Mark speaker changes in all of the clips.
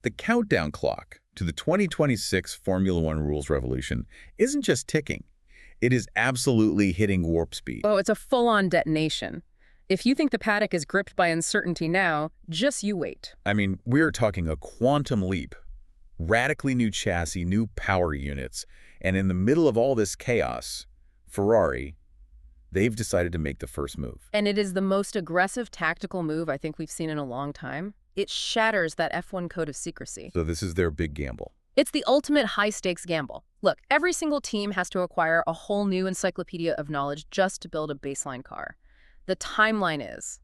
Speaker 1: The countdown clock to the 2026 Formula One rules revolution isn't just ticking. It is absolutely hitting warp speed.
Speaker 2: Oh, it's a full-on detonation. If you think the paddock is gripped by uncertainty now, just you wait.
Speaker 1: I mean, we're talking a quantum leap. Radically new chassis, new power units, and in the middle of all this chaos, Ferrari, they've decided to make the first move.
Speaker 2: And it is the most aggressive tactical move I think we've seen in a long time. It shatters that F1 code of secrecy.
Speaker 1: So this is their big gamble.
Speaker 2: It's the ultimate high-stakes gamble. Look, every single team has to acquire a whole new encyclopedia of knowledge just to build a baseline car. The timeline is,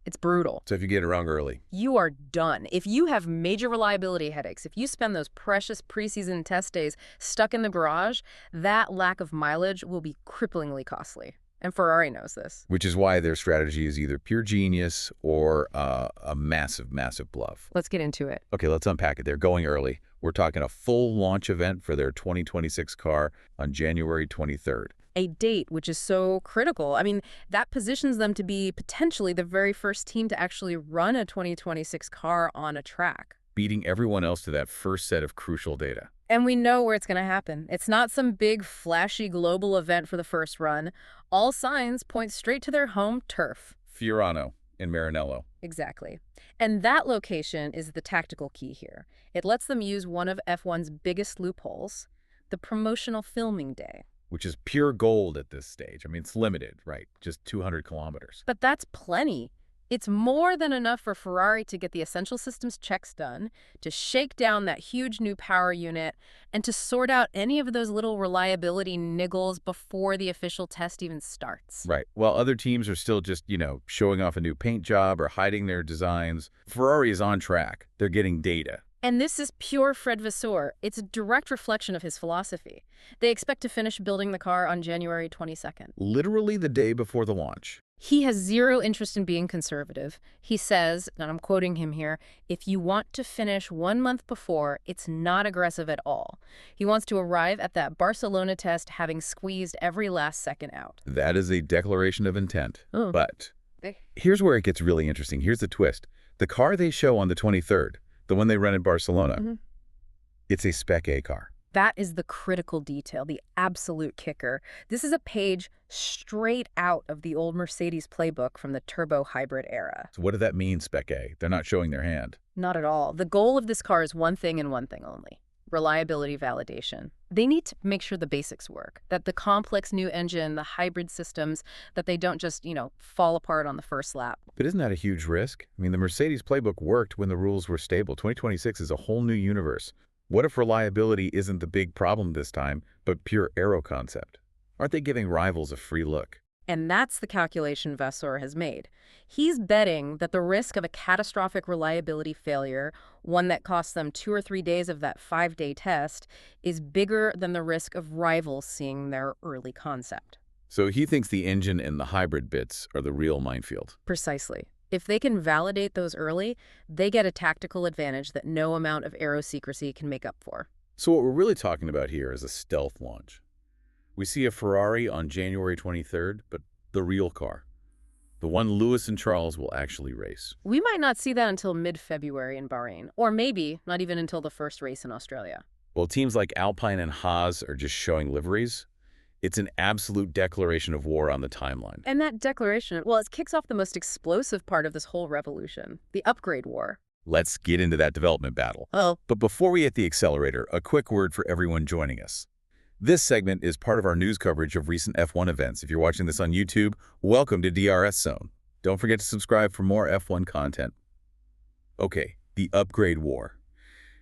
Speaker 2: it's brutal.
Speaker 1: So if you get it wrong early,
Speaker 2: you are done. If you have major reliability headaches, if you spend those precious preseason test days stuck in the garage, that lack of mileage will be cripplingly costly. And Ferrari knows this.
Speaker 1: which is why their strategy is either pure genius or a massive, massive bluff.
Speaker 2: Let's get into it.
Speaker 1: Okay, let's unpack it. They're going early. We're talking a full launch event for their 2026 car on January 23rd.
Speaker 2: A date which is so critical. I mean, that positions them to be potentially the very first team to actually run a 2026 car on a track.
Speaker 1: Beating everyone else to that first set of crucial data.
Speaker 2: And we know where it's going to happen. It's not some big, flashy global event for the first run. All signs point straight to their home turf.
Speaker 1: Fiorano in Maranello.
Speaker 2: Exactly. And that location is the tactical key here. It lets them use one of F1's biggest loopholes, the promotional filming day.
Speaker 1: Which is pure gold at this stage. I mean, it's limited, right? Just 200 kilometers.
Speaker 2: But that's plenty. It's more than enough for Ferrari to get the essential systems checks done, to shake down that huge new power unit, and to sort out any of those little reliability niggles before the official test even starts.
Speaker 1: Right. While other teams are still just, showing off a new paint job or hiding their designs, Ferrari is on track. They're getting data.
Speaker 2: And this is pure Fred Vasseur. It's a direct reflection of his philosophy. They expect to finish building the car on January 22nd.
Speaker 1: Literally the day before the launch.
Speaker 2: He has zero interest in being conservative. He says, and I'm quoting him here, if you want to finish 1 month before, it's not aggressive at all. He wants to arrive at that Barcelona test having squeezed every last second out.
Speaker 1: That is a declaration of intent.
Speaker 2: Oh.
Speaker 1: But here's where it gets really interesting. Here's the twist. The car they show on the 23rd, the one they run in Barcelona, it's a Spec A car.
Speaker 2: That is the critical detail, the absolute kicker. This is a page straight out of the old Mercedes playbook from the turbo hybrid era.
Speaker 1: So what does that mean, Spec A? They're not showing their hand.
Speaker 2: Not at all. The goal of this car is one thing and one thing only: reliability validation. They need to make sure the basics work, that the complex new engine, the hybrid systems, that they don't just, fall apart on the first lap.
Speaker 1: But isn't that a huge risk? I mean, the Mercedes playbook worked when the rules were stable. 2026 is a whole new universe. What if reliability isn't the big problem this time, but pure aero concept? Aren't they giving rivals a free look?
Speaker 2: And that's the calculation Vasseur has made. He's betting that the risk of a catastrophic reliability failure, one that costs them 2 or 3 days of that 5-day test, is bigger than the risk of rivals seeing their early concept.
Speaker 1: So he thinks the engine and the hybrid bits are the real minefield.
Speaker 2: Precisely. If they can validate those early, they get a tactical advantage that no amount of aero secrecy can make up for.
Speaker 1: So what we're really talking about here is a stealth launch. We see a Ferrari on January 23rd, but the real car, the one Lewis and Charles will actually race.
Speaker 2: We might not see that until mid-February in Bahrain, or maybe not even until the first race in Australia.
Speaker 1: While teams like Alpine and Haas are just showing liveries, it's an absolute declaration of war on the timeline.
Speaker 2: And that declaration, well, it kicks off the most explosive part of this whole revolution, the upgrade war.
Speaker 1: Let's get into that development battle.
Speaker 2: Oh.
Speaker 1: But before we hit the accelerator, a quick word for everyone joining us. This segment is part of our news coverage of recent F1 events. If you're watching this on YouTube, welcome to DRS Zone. Don't forget to subscribe for more F1 content. Okay, the upgrade war.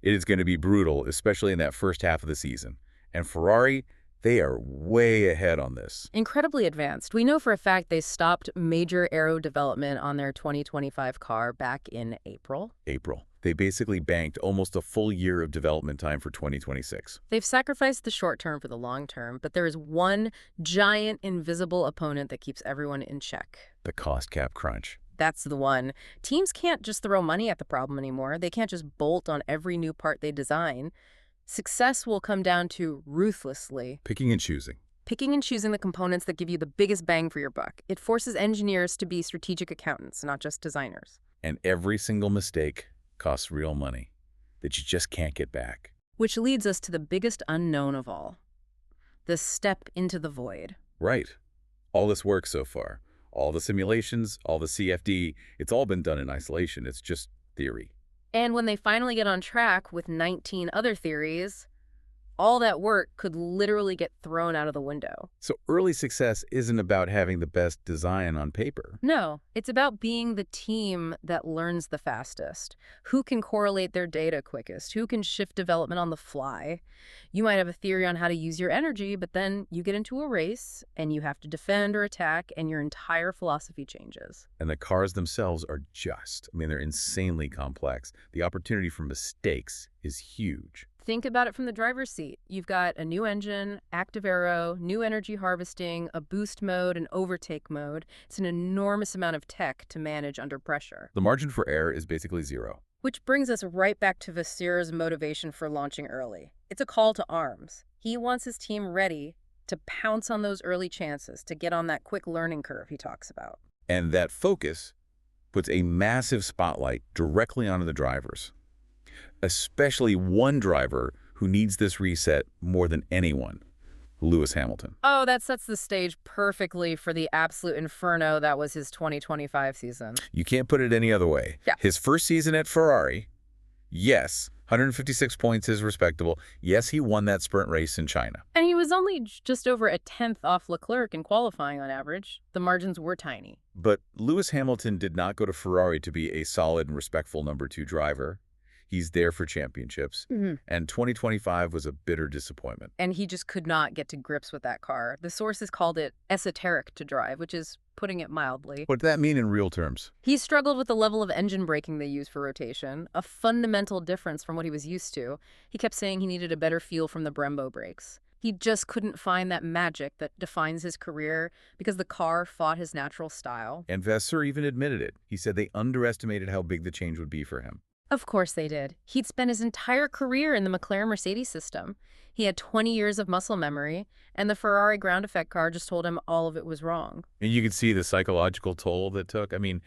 Speaker 1: It is going to be brutal, especially in that first half of the season. And Ferrari, they are way ahead on this.
Speaker 2: Incredibly advanced. We know for a fact they stopped major aero development on their 2025 car back in April.
Speaker 1: They basically banked almost a full year of development time for 2026.
Speaker 2: They've sacrificed the short term for the long term, but there is one giant invisible opponent that keeps everyone in check.
Speaker 1: The cost cap crunch.
Speaker 2: That's the one. Teams can't just throw money at the problem anymore. They can't just bolt on every new part they design. Success will come down to ruthlessly
Speaker 1: Picking and choosing
Speaker 2: the components that give you the biggest bang for your buck. It forces engineers to be strategic accountants, not just designers.
Speaker 1: And every single mistake costs real money. that you just can't get back.
Speaker 2: Which leads us to the biggest unknown of all, the step into the void.
Speaker 1: Right. All this work so far, all the simulations, all the CFD, it's all been done in isolation. It's just theory.
Speaker 2: And when they finally get on track with 19 other theories, all that work could literally get thrown out of the window.
Speaker 1: So early success isn't about having the best design on paper.
Speaker 2: No, it's about being the team that learns the fastest, who can correlate their data quickest, who can shift development on the fly. You might have a theory on how to use your energy, but then you get into a race and you have to defend or attack, and your entire philosophy changes.
Speaker 1: And the cars themselves are they're insanely complex. The opportunity for mistakes is huge.
Speaker 2: Think about it from the driver's seat. You've got a new engine, active aero, new energy harvesting, a boost mode, an overtake mode. It's an enormous amount of tech to manage under pressure.
Speaker 1: The margin for error is basically zero.
Speaker 2: Which brings us right back to VASSEUR's motivation for launching early. It's a call to arms. He wants his team ready to pounce on those early chances, to get on that quick learning curve he talks about.
Speaker 1: And that focus puts a massive spotlight directly onto the drivers. Especially one driver who needs this reset more than anyone, Lewis Hamilton.
Speaker 2: Oh, that sets the stage perfectly for the absolute inferno that was his 2025 season.
Speaker 1: You can't put it any other way.
Speaker 2: Yeah.
Speaker 1: His first season at Ferrari, yes, 156 points is respectable. Yes, he won that sprint race in China.
Speaker 2: And he was only just over a 10th off LECLERC in qualifying on average. The margins were tiny.
Speaker 1: But Lewis Hamilton did not go to Ferrari to be a solid and respectful number 2 driver. He's there for championships, and 2025 was a bitter disappointment.
Speaker 2: And he just could not get to grips with that car. The sources called it esoteric to drive, which is putting it mildly.
Speaker 1: What does that mean in real terms?
Speaker 2: He struggled with the level of engine braking they use for rotation, a fundamental difference from what he was used to. He kept saying he needed a better feel from the Brembo brakes. He just couldn't find that magic that defines his career because the car fought his natural style.
Speaker 1: And VASSEUR even admitted it. He said they underestimated how big the change would be for him.
Speaker 2: Of course they did. He'd spent his entire career in the McLaren-Mercedes system. He had 20 years of muscle memory, and the Ferrari ground effect car just told him all of it was wrong.
Speaker 1: And you could see the psychological toll that took. I mean,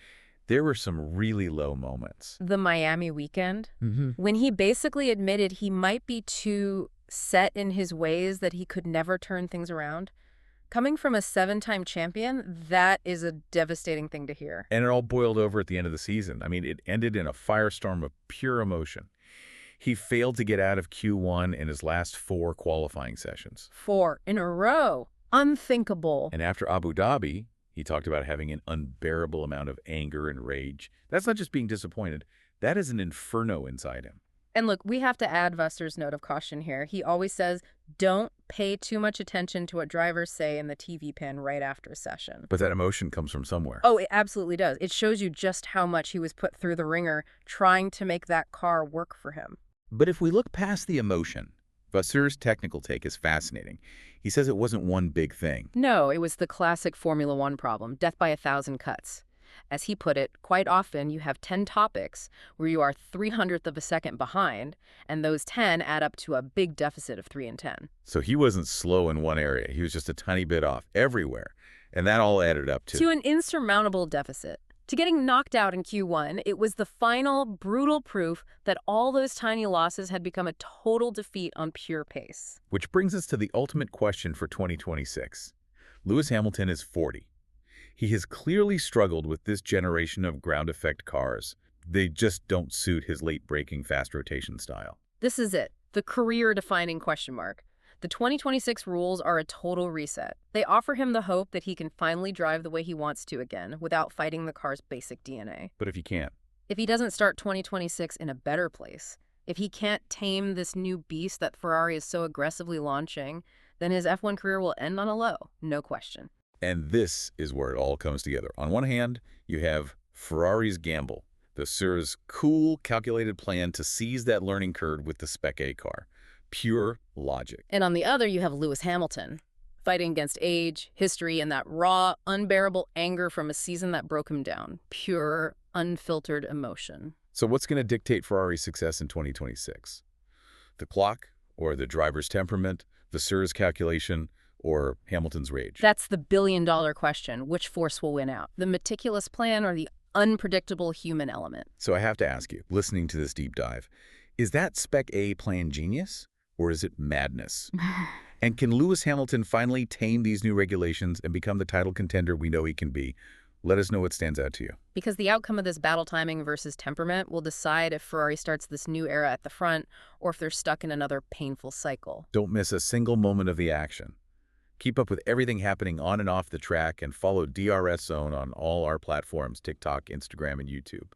Speaker 1: there were some really low moments.
Speaker 2: The Miami weekend, when he basically admitted he might be too set in his ways that he could never turn things around. Coming from a 7-time champion, that is a devastating thing to hear.
Speaker 1: And it all boiled over at the end of the season. I mean, it ended in a firestorm of pure emotion. He failed to get out of Q1 in his last 4 qualifying sessions.
Speaker 2: 4 in a row. Unthinkable.
Speaker 1: And after Abu Dhabi, he talked about having an unbearable amount of anger and rage. That's not just being disappointed. That is an inferno inside him.
Speaker 2: And look, we have to add VASSEUR's note of caution here. He always says, don't pay too much attention to what drivers say in the TV pen right after a session.
Speaker 1: But that emotion comes from somewhere.
Speaker 2: Oh, it absolutely does. It shows you just how much he was put through the ringer trying to make that car work for him.
Speaker 1: But if we look past the emotion, VASSEUR's technical take is fascinating. He says it wasn't one big thing.
Speaker 2: No, it was the classic Formula One problem, death by 1,000 cuts. As he put it, quite often you have 10 topics where you are 300th of a second behind, and those 10 add up to a big deficit of 3 and 10.
Speaker 1: So he wasn't slow in one area. He was just a tiny bit off everywhere. And that all added up to
Speaker 2: an insurmountable deficit. To getting knocked out in Q1, it was the final, brutal proof that all those tiny losses had become a total defeat on pure pace.
Speaker 1: Which brings us to the ultimate question for 2026. Lewis Hamilton is 40. He has clearly struggled with this generation of ground effect cars. They just don't suit his late braking fast rotation style.
Speaker 2: This is it, the career-defining question mark. The 2026 rules are a total reset. They offer him the hope that he can finally drive the way he wants to again without fighting the car's basic DNA.
Speaker 1: But if he can't?
Speaker 2: If he doesn't start 2026 in a better place, if he can't tame this new beast that Ferrari is so aggressively launching, then his F1 career will end on a low, no question.
Speaker 1: And this is where it all comes together. On one hand, you have Ferrari's gamble, VASSEUR's cool, calculated plan to seize that learning curve with the Spec A car. Pure logic.
Speaker 2: And on the other, you have Lewis Hamilton, fighting against age, history, and that raw, unbearable anger from a season that broke him down. Pure, unfiltered emotion.
Speaker 1: So what's going to dictate Ferrari's success in 2026? The clock, or the driver's temperament, VASSEUR's calculation, or Hamilton's rage?
Speaker 2: That's the billion-dollar question. Which force will win out? The meticulous plan or the unpredictable human element?
Speaker 1: So I have to ask you, listening to this deep dive, Is that Spec A playing genius, or is it madness? And can Lewis Hamilton finally tame these new regulations and become the title contender we know he can be? Let us know what stands out to you.
Speaker 2: Because the outcome of this battle timing versus temperament will decide if Ferrari starts this new era at the front or if they're stuck in another painful cycle.
Speaker 1: Don't miss a single moment of the action. Keep up with everything happening on and off the track and follow DRS Zone on all our platforms, TikTok, Instagram, and YouTube.